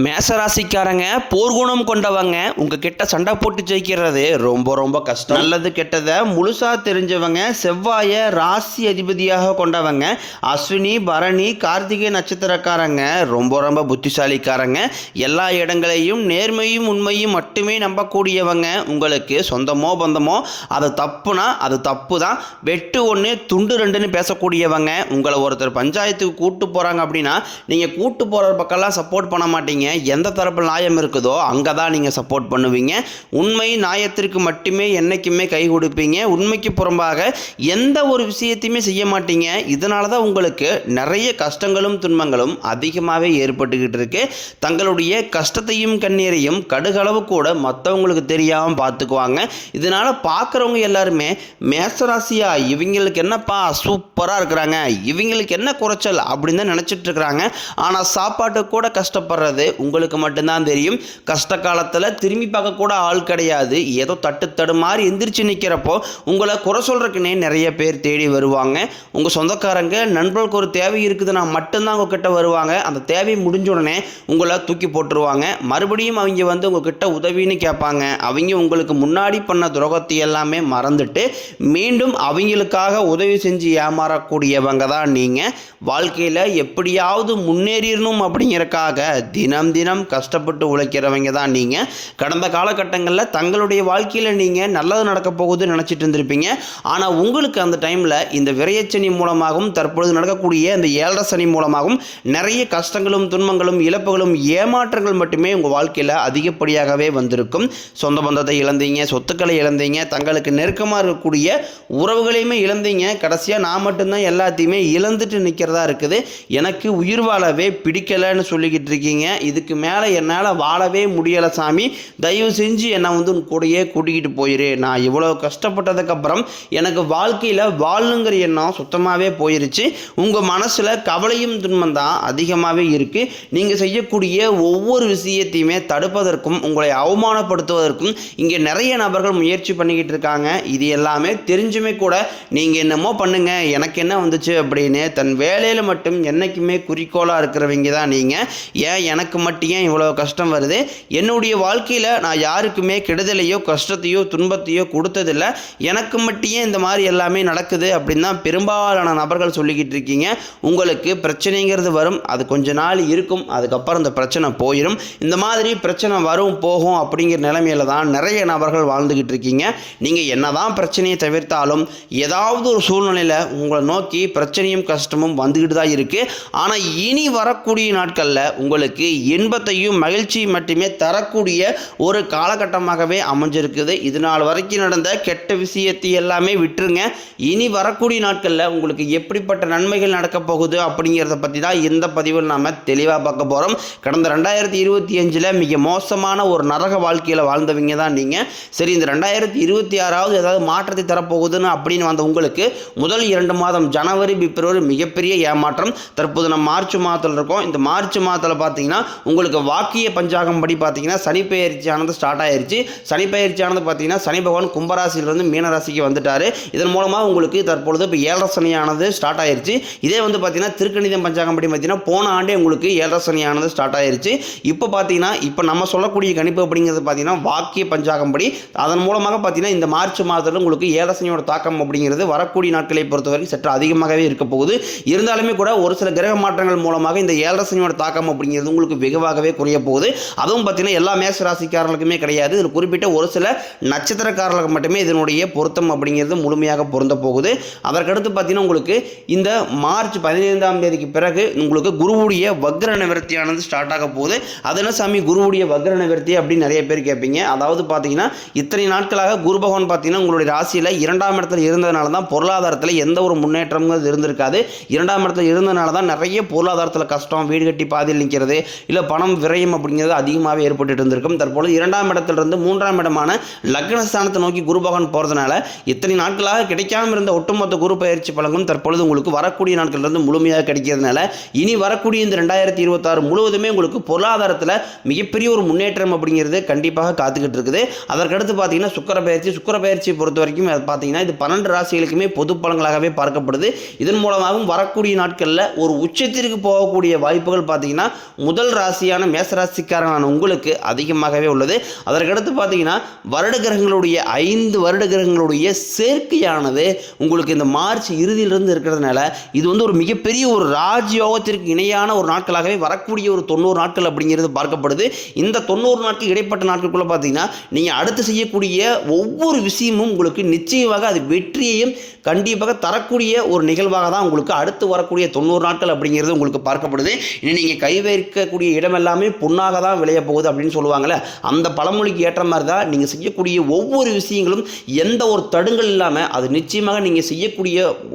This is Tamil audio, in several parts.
மேசராசிக்காரங்க போர்க்குணம் கொண்டவங்க உங்ககிட்ட சண்டை போட்டு ஜெயிக்கிறது ரொம்ப ரொம்ப கஷ்டம். நல்லது கெட்டதை முழுசா தெரிஞ்சவங்க, செவ்வாயை ராசி அதிபதியாக கொண்டவங்க, அஸ்வினி பரணி கார்த்திகை நட்சத்திரக்காரங்க ரொம்ப ரொம்ப புத்திசாலிக்காரங்க. எல்லா இடங்களையும் நேர்மையும் உண்மையும் மட்டுமே நம்பக்கூடியவங்க. உங்களுக்கு சொந்தமோ பந்தமோ அது தப்புனா அது தப்பு தான், வெட்டு ஒன்று துண்டு ரெண்டுன்னு பேசக்கூடியவங்க. உங்களை ஒருத்தர் பஞ்சாயத்துக்கு கூட்டு போகிறாங்க அப்படின்னா நீங்கள் கூட்டு போகிற பக்கம்லாம் சப்போர்ட் பண்ண மாட்டீங்க. எந்த தரப்பு நியாயம் இருக்குதோ அங்கே தான் நீங்கள் சப்போர்ட் பண்ணுவீங்க. உண்மை நியாயத்திற்கு மட்டுமே என்றைக்குமே கை கொடுப்பீங்க. உண்மைக்கு புறம்பாக எந்த ஒரு விஷயத்தையுமே செய்ய மாட்டீங்க. இதனால தான் உங்களுக்கு நிறைய கஷ்டங்களும் துன்பங்களும் அதிகமாகவே ஏற்பட்டுக்கிட்டு இருக்கு. தங்களுடைய கஷ்டத்தையும் கண்ணீரையும் கடுகளவு கூட மற்றவங்களுக்கு தெரியாமல் பார்த்துக்குவாங்க. இதனால் பார்க்குறவங்க எல்லாருமே மேசராசியா இவங்களுக்கு என்னப்பா சூப்பராக இருக்கிறாங்க, இவங்களுக்கு என்ன குறைச்சல் அப்படின்னு தான் நினச்சிட்டு இருக்கிறாங்க. ஆனால் சாப்பாட்டுக்கு கூட கஷ்டப்படுறது உங்களுக்கு மட்டும்தான் தெரியும். கஷ்ட காலத்தில் திரும்பி பார்க்க கூட ஆள் கிடையாது. ஏதோ தட்டு மாதிரி எந்திரிச்சு நிற்கிறப்போ உங்களை குறை சொல்றதுக்குன்னே நிறைய பேர் தேடி வருவாங்க. உங்கள் சொந்தக்காரங்க நண்பர்களுக்கு ஒரு தேவை இருக்குதுன்னா மட்டும்தான் உங்ககிட்ட வருவாங்க. அந்த தேவை முடிஞ்ச உடனே உங்களை தூக்கி போட்டுருவாங்க. மறுபடியும் அவங்க வந்து உங்ககிட்ட உதவின்னு கேட்பாங்க. அவங்க உங்களுக்கு முன்னாடி பண்ண துரோகத்தை எல்லாமே மறந்துட்டு மீண்டும் அவங்களுக்காக உதவி செஞ்சு ஏமாறக்கூடியவங்க தான் நீங்கள். வாழ்க்கையில் எப்படியாவது முன்னேறிடணும் அப்படிங்கிறக்காக தினம் தினம் கஷ்டப்பட்டு உழைக்கிறவங்க தான் நீங்கள். கடந்த காலகட்டங்களில் தங்களுடைய வாழ்க்கையில் நீங்கள் நல்லது நடக்க போகுதுன்னு நினச்சிட்டு இருந்திருப்பீங்க. ஆனால் உங்களுக்கு அந்த டைமில் இந்த விரயச்சனி மூலமாகவும் தற்பொழுது நடக்கக்கூடிய இந்த 7.5 சனி மூலமாகவும் நிறைய கஷ்டங்களும் துன்பங்களும் இழப்புகளும் ஏமாற்றங்கள் மட்டுமே உங்கள் வாழ்க்கையில் அதிகப்படியாகவே வந்திருக்கும். சொந்த பந்தத்தை இழந்தீங்க, சொத்துக்களை இழந்தீங்க, தங்களுக்கு நெருக்கமாக இருக்கக்கூடிய உறவுகளையுமே இழந்தீங்க. கடைசியாக நான் மட்டும்தான் எல்லாத்தையுமே இழந்துட்டு நிற்கிறதா இருக்குது, எனக்கு உயிர் வாழவே பிடிக்கலைன்னு சொல்லிக்கிட்டு இருக்கீங்க. இதுக்கு மேலே என்னால் வாழவே முடியலை சாமி, தயவு செஞ்சு என்னை வந்து கூடையே கூட்டிக்கிட்டு போயிரு. நான் இவ்வளோ கஷ்டப்பட்டதுக்கப்புறம் எனக்கு வாழ்க்கையில் வாழணுங்கிற எண்ணம் சுத்தமாகவே போயிருச்சு. உங்கள் மனசில் கவலையும் துன்பம் தான் அதிகமாகவே இருக்குது. நீங்கள் செய்யக்கூடிய ஒவ்வொரு விஷயத்தையுமே தடுப்பதற்கும் உங்களை அவமானப்படுத்துவதற்கும் இங்கே நிறைய நபர்கள் முயற்சி பண்ணிக்கிட்டு இருக்காங்க. இது எல்லாமே தெரிஞ்சுமே கூட நீங்கள் என்னமோ பண்ணுங்க எனக்கு என்ன வந்துச்சு அப்படின்னு தன் வேலையில் மட்டும் என்றைக்குமே குறிக்கோளாக இருக்கிறவங்க தான் நீங்கள். ஏன் எனக்கு மட்டும் ஏன் இவ்வளோ கஷ்டம் வருது, என்னுடைய வாழ்க்கையில் நான் யாருக்குமே கெடுதலையோ கஷ்டத்தையோ துன்பத்தையோ கொடுத்ததில்லை, எனக்கு மட்டும் ஏன் இந்த மாதிரி எல்லாமே நடக்குது அப்படின்னு தான் பெரும்பாலான நபர்கள் சொல்லிக்கிட்டு இருக்கீங்க. உங்களுக்கு பிரச்சனைங்கிறது வரும், அது கொஞ்ச நாள் இருக்கும், அதுக்கப்புறம் இந்த பிரச்சனை போயிடும். இந்த மாதிரி பிரச்சனை வரும் போகும் அப்படிங்கிற நிலைமையில தான் நிறைய நபர்கள் வாழ்ந்துக்கிட்டு இருக்கீங்க. நீங்கள் என்னதான் பிரச்சனையை தவிர்த்தாலும் ஏதாவது ஒரு சூழ்நிலையில் உங்களை நோக்கி பிரச்சனையும் கஷ்டமும் வந்துக்கிட்டு தான் இருக்குது. ஆனால் இனி வரக்கூடிய நாட்களில் உங்களுக்கு இன்பத்தையும் மகிழ்ச்சியும் மட்டுமே தரக்கூடிய ஒரு காலகட்டமாகவே அமைஞ்சிருக்குது. இதனால் வரைக்கும் நடந்த கெட்ட விஷயத்தை எல்லாமே விட்டுருங்க. இனி வரக்கூடிய நாட்களில் உங்களுக்கு எப்படிப்பட்ட நன்மைகள் நடக்க போகுது அப்படிங்கிறத பற்றி தான் இந்த பதிவில் நாம் தெளிவாக பார்க்க போகிறோம். கடந்த 2025 மிக மோசமான ஒரு நரக வாழ்க்கையில் வாழ்ந்தவங்க தான் நீங்கள். சரி, இந்த 2026 ஏதாவது மாற்றத்தை தரப்போகுதுன்னு அப்படின்னு வந்த உங்களுக்கு முதல் 2 மாதம் ஜனவரி பிப்ரவரி மிகப்பெரிய ஏமாற்றம். தற்போது நம்ம மார்ச் மாதத்தில் இருக்கோம். இந்த மார்ச் மாதத்தில் பார்த்தீங்கன்னா உங்களுக்கு வாக்கிய பஞ்சாங்கம் படி பார்த்தீங்கன்னா சனி பெயர்ச்சியானது ஸ்டார்ட் ஆயிருச்சு. சனி பெயர்ச்சியானது பார்த்தீங்கன்னா சனி பகவான் கும்பராசியிலிருந்து மீனராசிக்கு வந்துட்டார். இதன் மூலமாக உங்களுக்கு தற்பொழுது இப்போ 7.5 சனியானது ஸ்டார்ட் ஆயிருச்சு. இதே வந்து பார்த்தீங்கன்னா திருக்கணிதம் பஞ்சாங்கம் படி பார்த்தீங்கன்னா போன ஆண்டே உங்களுக்கு 7.5 சனியானது ஸ்டார்ட் ஆயிருச்சு. இப்போ பார்த்தீங்கன்னா இப்போ நம்ம சொல்லக்கூடிய கணிப்பு அப்படிங்கிறது பார்த்தீங்கன்னா வாக்கிய பஞ்சாங்கம் படி, அதன் மூலமாக பார்த்தீங்கன்னா இந்த மார்ச் மாதத்தில் உங்களுக்கு 7.5 சனியோட தாக்கம் அப்படிங்கிறது வரக்கூடிய நாட்களை பொறுத்தவரைக்கும் சற்று அதிகமாகவே இருக்க போகுது. இருந்தாலுமே கூட ஒரு சில கிரக மாற்றங்கள் மூலமாக இந்த 7.5 சனியோட தாக்கம் அப்படிங்கிறது உங்களுக்கு வெகுவாகவே குறைய போகுது. அதுவும் பார்த்தீங்கன்னா எல்லா மேஷ ராசிக்காரர்களுக்குமே கிடையாது. இதில் குறிப்பிட்ட ஒரு சில நட்சத்திரக்காரர்களுக்கு மட்டுமே இதனுடைய பொருத்தம் அப்படிங்கிறது முழுமையாக பொருந்த போகுது. அதற்கடுத்து பார்த்தீங்கன்னா உங்களுக்கு இந்த மார்ச் 15ஆம் தேதிக்கு பிறகு உங்களுக்கு குருவுடைய வக்ர நிவர்த்தியானது ஸ்டார்ட் ஆக போகுது. அது என்ன சாமி குருவுடைய வக்ர நிவர்த்தி அப்படின்னு நிறைய பேர் கேட்பீங்க. அதாவது பார்த்தீங்கன்னா இத்தனை நாட்களாக குரு பகவான் பார்த்தீங்கன்னா உங்களுடைய ராசியில் 2ஆம் இடத்துல இருந்ததுனால தான் பொருளாதாரத்தில் எந்த ஒரு முன்னேற்றமும் இருந்திருக்காது. 2ஆம் இடத்துல இருந்ததுனால தான் நிறைய பொருளாதாரத்தில் கஷ்டம், வீடு கட்டி பாதியில் நிற்கிறது, இல்லை பணம் விரயம் அப்படிங்கிறது அதிகமாகவே ஏற்பட்டு இருந்திருக்கும். தற்பொழுது 2ஆம் இடத்திலிருந்து 3ஆம் இடமான லக்னஸ்தானத்தை நோக்கி குரு பகவான் போகிறதுனால இத்தனை நாட்களாக கிடைக்காம இருந்த ஒட்டுமொத்த குரு பயிற்சி பலன்களும் தற்பொழுது உங்களுக்கு வரக்கூடிய நாட்களிலிருந்து முழுமையாக கிடைக்கிறதுனால இனி வரக்கூடிய இந்த 2026 முழுவதுமே உங்களுக்கு பொருளாதாரத்தில் மிகப்பெரிய ஒரு முன்னேற்றம் அப்படிங்கிறது கண்டிப்பாக காத்துக்கிட்டு இருக்குது. அதற்கடுத்து பார்த்தீங்கன்னா சுக்கிர பயிற்சியை பொறுத்த வரைக்கும் பார்த்தீங்கன்னா இது 12 ராசிகளுக்குமே பொது பலன்களாகவே பார்க்கப்படுது. இதன் மூலமாகவும் வரக்கூடிய நாட்களில் ஒரு உச்சத்திற்கு போகக்கூடிய வாய்ப்புகள் பார்த்தீங்கன்னா முதல் ராசியான மேசராசிக்காரனான உங்களுக்கு அதிகமாகவே உள்ளது. அதற்கடுத்து பார்த்தீங்கன்னா வருட கிரகங்களுடைய 5 வருட கிரகங்களுடைய சேர்க்கையானது உங்களுக்கு இந்த மார்ச் இறுதியிலிருந்து இருக்கிறதுனால இது வந்து ஒரு மிகப்பெரிய ஒரு ராஜயோகத்திற்கு இணையான ஒரு நாட்களாகவே வரக்கூடிய ஒரு 90 நாட்கள் அப்படிங்கிறது பார்க்கப்படுது. இந்த 90 நாட்கள் இடைப்பட்ட நாட்களுக்குள்ள பார்த்தீங்கன்னா நீங்கள் அடுத்து செய்யக்கூடிய ஒவ்வொரு விஷயமும் உங்களுக்கு நிச்சயமாக அது வெற்றியையும் கண்டிப்பாக தரக்கூடிய ஒரு நிகழ்வாக தான் உங்களுக்கு அடுத்து வரக்கூடிய 90 நாட்கள் அப்படிங்கிறது உங்களுக்கு பார்க்கப்படுது. இனி நீங்கள் கை வைக்கக்கூடிய இடமெல்லாமே பொன்னாக தான் விளைய போகுது அப்படின்னு சொல்லுவாங்கள்ல, அந்த பழமொழிக்கு ஏற்ற மாதிரி தான் நீங்கள் செய்யக்கூடிய ஒவ்வொரு விஷயங்களும் எந்த ஒரு தடுங்கள் இல்லாமல் அது நிச்சயமாக நீங்கள் செய்யக்கூடிய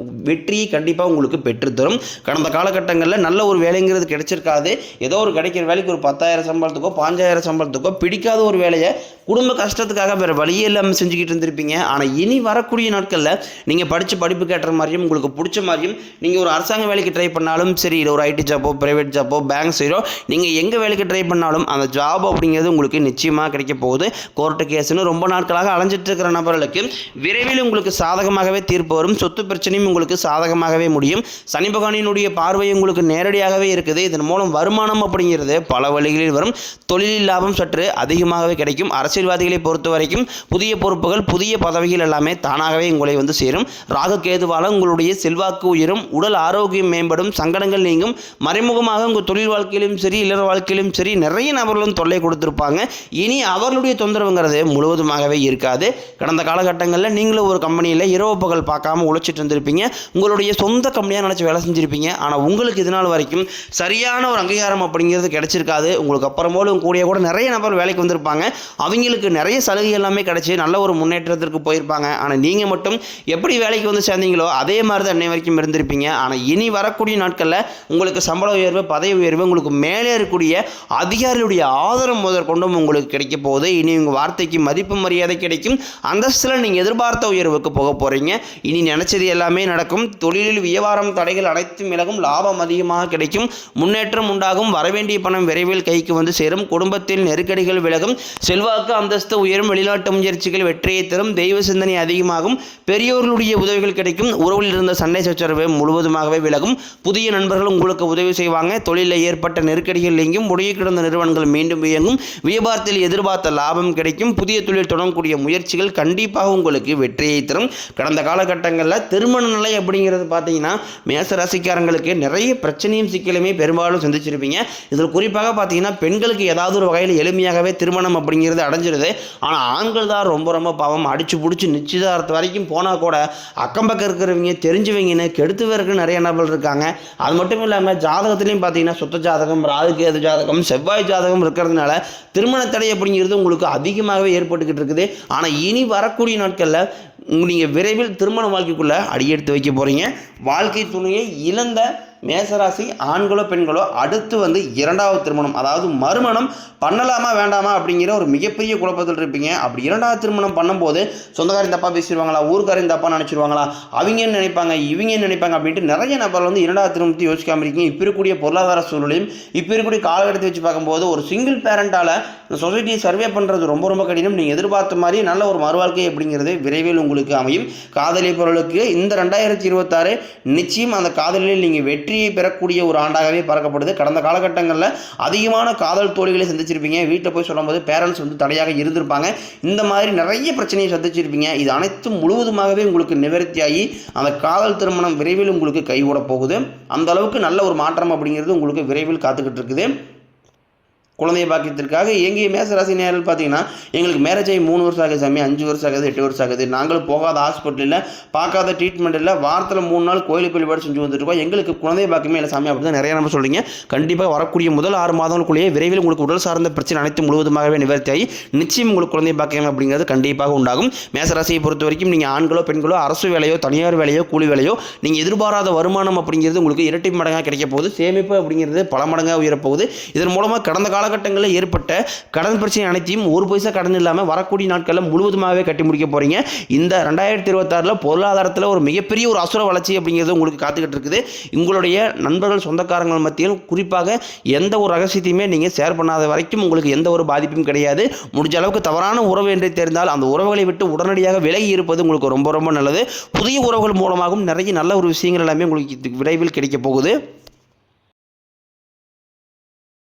வெற்றியை கண்டிப்பாக உங்களுக்கு பெற்றுத்தரும். கடந்த காலகட்டங்களில் நல்ல ஒரு வேலைங்கிறது கிடைச்சிருக்காது. ஏதோ ஒரு கிடைக்கிற வேலைக்கு ஒரு 10,000 சம்பளத்துக்கோ 5,000 சம்பளத்துக்கோ பிடிக்காத ஒரு வேலையை குடும்ப கஷ்டத்துக்காக வேறு வழியே இல்லாமல் செஞ்சுக்கிட்டு இருந்திருப்பீங்க. ஆனால் இனி வரக்கூடிய நாட்களில் நீங்கள் படித்த படிப்புக்கு ஏற்ற மாதிரியும் உங்களுக்கு பிடிச்ச மாதிரியும் நீங்கள் ஒரு அரசாங்க வேலைக்கு ட்ரை பண்ணாலும் சரி, இல்லை ஒரு ஐடி ஜாப்போ ப்ரைவேட் ஜாப்போ பேங்க் சைடோ நீங்கள் எங்கே வேலைக்கு ட்ரை பண்ணாலும் அந்த ஜாப் அப்படிங்கிறது உங்களுக்கு நிச்சயமாக கிடைக்க போகுது. கோர்ட்டு கேஸ்னு ரொம்ப நாட்களாக அலைஞ்சிட்டு இருக்கிற நபர்களுக்கு விரைவில் உங்களுக்கு சாதகமாகவே தீர்ப்பு வரும். சொத்து பிரச்சனையும் உங்களுக்கு சாதகமாகவே முடியும். சனி பகவானினுடைய பார்வை உங்களுக்கு நேரடியாகவே இருக்குது. இதன் மூலம் வருமானம் அப்படிங்கிறது பல வழிகளில் வரும். தொழிலில் லாபம் சற்று அதிகமாகவே கிடைக்கும். அரசியல்வாதிகளை பொறுத்த வரைக்கும் புதிய பொறுப்புகள் புதிய பதவிகள் எல்லாமே தானாகவே உங்களை வந்து சேரும். ராகு கேதுவால உங்களுடைய செல்வாக்கு உயரும், உடல் ஆரோக்கியம் மேம்படும், சங்கடங்கள் நீங்கும். மறைமுகமாக உங்கள் தொழில் வாழ்க்கையிலும் சரி இல்லற வாழ்க்கையிலும் சரி நிறைய நபர்களும் தொல்லை கொடுத்துருப்பாங்க. இனி அவர்களுடைய தொந்தரவுங்கிறது முழுவதுமாகவே இருக்காது. கடந்த காலகட்டங்களில் நீங்களும் ஒரு கம்பெனியில் இரவு பகல் பார்க்காம உழைச்சிட்டு இருந்திருப்பீங்க. உங்களுடைய சொந்த கம்பெனியாக நினச்சி வேலை செஞ்சுருப்பீங்க. ஆனால் உங்களுக்கு இது நாள் வரைக்கும் சரியான ஒரு அங்கீகாரம் அப்படிங்கிறது கிடைச்சிருக்காது. உங்களுக்கு அப்புறமோலும் கூட நிறைய நபர் வேலைக்கு வந்திருப்பாங்க. அவங்களுக்கு நிறைய சலுகை எல்லாமே கிடைச்சி நல்ல ஒரு முன்னேற்றத்திற்கு போயிருப்பாங்க. ஆனால் நீங்கள் மட்டும் எப்படி வேலைக்கு வந்து சேர்ந்தீங்களோ அதே மாதிரி தான் இன்னை வரைக்கும் இருந்திருப்பீங்க. ஆனால் இனி வரக்கூடிய நாட்களில் உங்களுக்கு சம்பள உயர்வு பதவி உயர்வு உங்களுக்கு மேலே இருக்கக்கூடிய அதிகாரிகளுடைய ஆதரவு முதற்கொண்டும் உங்களுக்கு கிடைக்க போகுது. இனி உங்கள் வார்த்தைக்கு மதிப்பு மரியாதை கிடைக்கும். அந்தஸ்தில் நீங்கள் எதிர்பார்த்த உயர்வுக்கு போக போகிறீங்க. இனி நினைச்சது எல்லாமே நடக்கும். தொழிலில் வியாபாரம் தடைகள் அனைத்தும் விலகும். லாபம் அதிகமாக கிடைக்கும். முன்னேற்றம் உண்டாகும். வரவேண்டிய பணம் விரைவில் கைக்கு வந்து சேரும். குடும்பத்தில் நெருக்கடிகள் விலகும். செல்வாக்கு அந்தஸ்து உயரும். வெளிநாட்டு முயற்சிகள் வெற்றியை தரும். தெய்வ சிந்தனை அதிகமாகும். பெரியோர்களுடைய உதவிகள் கிடைக்கும். உறவில் இருந்த சண்டை சச்சரவு முழுவதுமாகவே விலகும். புதிய நண்பர்கள் உங்களுக்கு உதவி செய்வாங்க. தொழிலில் ஏற்பட்ட நெருக்கடிகள் நீங்கும். முடங்கி கிடந்த நிறுவனங்கள் மீண்டும் இயங்கும். வியாபாரத்தில் எதிர்பார்த்த லாபம் கிடைக்கும். புதிய தொழில் தொடங்கக்கூடிய முயற்சிகள் கண்டிப்பாக உங்களுக்கு வெற்றியை தரும். கடந்த காலகட்டங்களில் திருமண நிலை அப்படிங்கிறது பார்த்தீங்கன்னா மேச ராசிக்காரங்களுக்கு நிறைய பிரச்சனையும் சிக்கலுமே பெரும்பாலும் சந்திச்சிருப்பீங்க. இதில் குறிப்பாக பார்த்தீங்கன்னா பெண்களுக்கு ஏதாவது ஒரு வகையில் எளிமையாகவே திருமணம் அப்படிங்கிறது அடைஞ்சிருது. ஆனால் ஆண்கள் தான் ரொம்ப ரொம்ப பாவம். அடிச்சு பிடிச்சி நிச்சயதார்த்தம் வரைக்கும் போனால் கூட அக்கம் பக்கம் இருக்கிறவங்க தெரிஞ்சவங்கன்னு கெடுத்து வேறக்கு நிறைய நபர்கள் இருக்காங்க. அது மட்டும் இல்லாமல் ஜாதகத்துலேயும் பார்த்தீங்கன்னா சுத்த ஜாதகம் ராகு கேது ஜாதகம் செவ்வாய் ஜாதகம் இருக்கிறதுனால திருமண தடை அப்படிங்கிறது உங்களுக்கு அதிகமாகவே ஏற்பட்டுக்கிட்டு இருக்குது. ஆனால் இனி வரக்கூடிய நாட்களில் நீங்கள் விரைவில் திருமண வாழ்க்கைக்குள்ளே அடியெடுத்து வைக்க போகிறீங்க. வாழ்க்கை துணையை இழந்த மேசராசி ஆண்களோ பெண்களோ அடுத்து வந்து 2வது திருமணம் அதாவது மறுமணம் பண்ணலாமா வேண்டாமா அப்படிங்கிற ஒரு மிகப்பெரிய குழப்பத்தில் இருப்பீங்க. அப்படி 2வது திருமணம் பண்ணும்போது சொந்தக்காரையும் தப்பாக பேசிடுவாங்களா, ஊருக்காரையும் தப்பாக நினச்சிடுவாங்களா, அவங்க நினைப்பாங்க இவங்க நினைப்பாங்க அப்படின்ட்டு நிறைய நபர் வந்து 2வது திருமணத்தை யோசிக்காமல் இருக்கீங்க. இப்போ இருக்கக்கூடிய பொருளாதார சூழ்நிலையும் இப்போ இருக்கக்கூடிய காலகட்டத்தை வச்சு பார்க்கும்போது ஒரு சிங்கிள் பேரண்டால் இந்த சொசைட்டியை சர்வே பண்ணுறது ரொம்ப ரொம்ப கடினம். நீங்கள் எதிர்பார்த்த மாதிரி நல்ல ஒரு மறுவாழ்க்கை அப்படிங்கிறது விரைவில் உங்களுக்கு அமையும். காதலி பொருளுக்கு இந்த 2026 நிச்சயம் அந்த காதலில் நீங்கள் வெற்றியை பெறக்கூடிய ஒரு ஆண்டாகவே பார்க்கப்படுது. கடந்த காலகட்டங்களில் அதிகமான காதல் தோழிகளை சந்திச்சிருப்பீங்க. வீட்டில் போய் சொல்லும்போது பேரண்ட்ஸ் வந்து தடையாக இருந்திருப்பாங்க. இந்த மாதிரி நிறைய பிரச்சனையை சந்திச்சிருப்பீங்க. இது அனைத்தும் முழுவதுமாகவே உங்களுக்கு நிவர்த்தியாகி அந்த காதல் திருமணம் விரைவில் உங்களுக்கு கைவிட போகுது. அந்த அளவுக்கு நல்ல ஒரு மாற்றம் அப்படிங்கிறது உங்களுக்கு விரைவில் காத்துக்கிட்டு இருக்குது. குழந்தை பாக்கியத்திற்காக எங்கே மேசராசி நேரில் பார்த்தீங்கன்னா எங்களுக்கு மேரேஜ் ஆகி 3 வருஷம் ஆகுது சாமி, 5 வருஷம் ஆகுது, 8 வருஷம் ஆகுது, நாங்களும் போகாத ஹாஸ்பிட்டலில் பார்க்காத ட்ரீட்மெண்ட் இல்லை, வாரத்தில் 3 நாள் கோயிலுக்கு வழிபாடு செஞ்சு வந்துருக்கோம், எங்களுக்கு குழந்தை பாக்கியமே இல்லை சாமி அப்படி தான் நிறைய நம்ம சொல்கிறீங்க. கண்டிப்பாக வரக்கூடிய முதல் 6 மாதங்களுக்குள்ளேயே விரைவில் உங்களுக்கு உடல் சார்ந்த பிரச்சனை அனைத்து முழுவதுமாகவே நிவர்த்தியாகி நிச்சயம் உங்களுக்கு குழந்தை பாக்கியம் அப்படிங்கிறது கண்டிப்பாக உண்டாகும். மேசராசியை பொறுத்த வரைக்கும் நீங்கள் ஆண்களோ பெண்களோ அரசு வேலையோ தனியார் வேலையோ கூலி வேலையோ நீங்கள் எதிர்பாராத வருமானம் அப்படிங்கிறது உங்களுக்கு இரட்டை மடங்காக கிடைக்க போகுது. சேமிப்பு அப்படிங்கிறது பல மடங்காக உயரப்போகுது. இதன் மூலமாக கடந்த காலகட்டங்களில் ஏற்பட்ட கடன் பிரச்சனை அனைத்தையும் ஒரு பைசா கடன் இல்லாமல் வரக்கூடிய நாட்களில் முழுவதுமாகவே கட்டி முடிக்க போகிறீங்க. இந்த 2026 பொருளாதாரத்தில் ஒரு மிகப்பெரிய ஒரு அசுர வளர்ச்சி அப்படிங்கிறது உங்களுக்கு காத்துக்கிட்டு இருக்குது. உங்களுடைய நண்பர்கள் சொந்தக்காரங்கள் மத்தியில் குறிப்பாக எந்த ஒரு ரகசியத்தையுமே நீங்கள் ஷேர் பண்ணாத வரைக்கும் உங்களுக்கு எந்த ஒரு பாதிப்பும் கிடையாது. முடிஞ்ச அளவுக்கு தவறான உறவு என்று தெரிந்தால் அந்த உறவுகளை விட்டு உடனடியாக விலகி இருப்பது உங்களுக்கு ரொம்ப ரொம்ப நல்லது. புதிய உறவுகள் மூலமாகவும் நிறைய நல்ல ஒரு விஷயங்கள் எல்லாமே உங்களுக்கு விரைவில் கிடைக்க போகுது.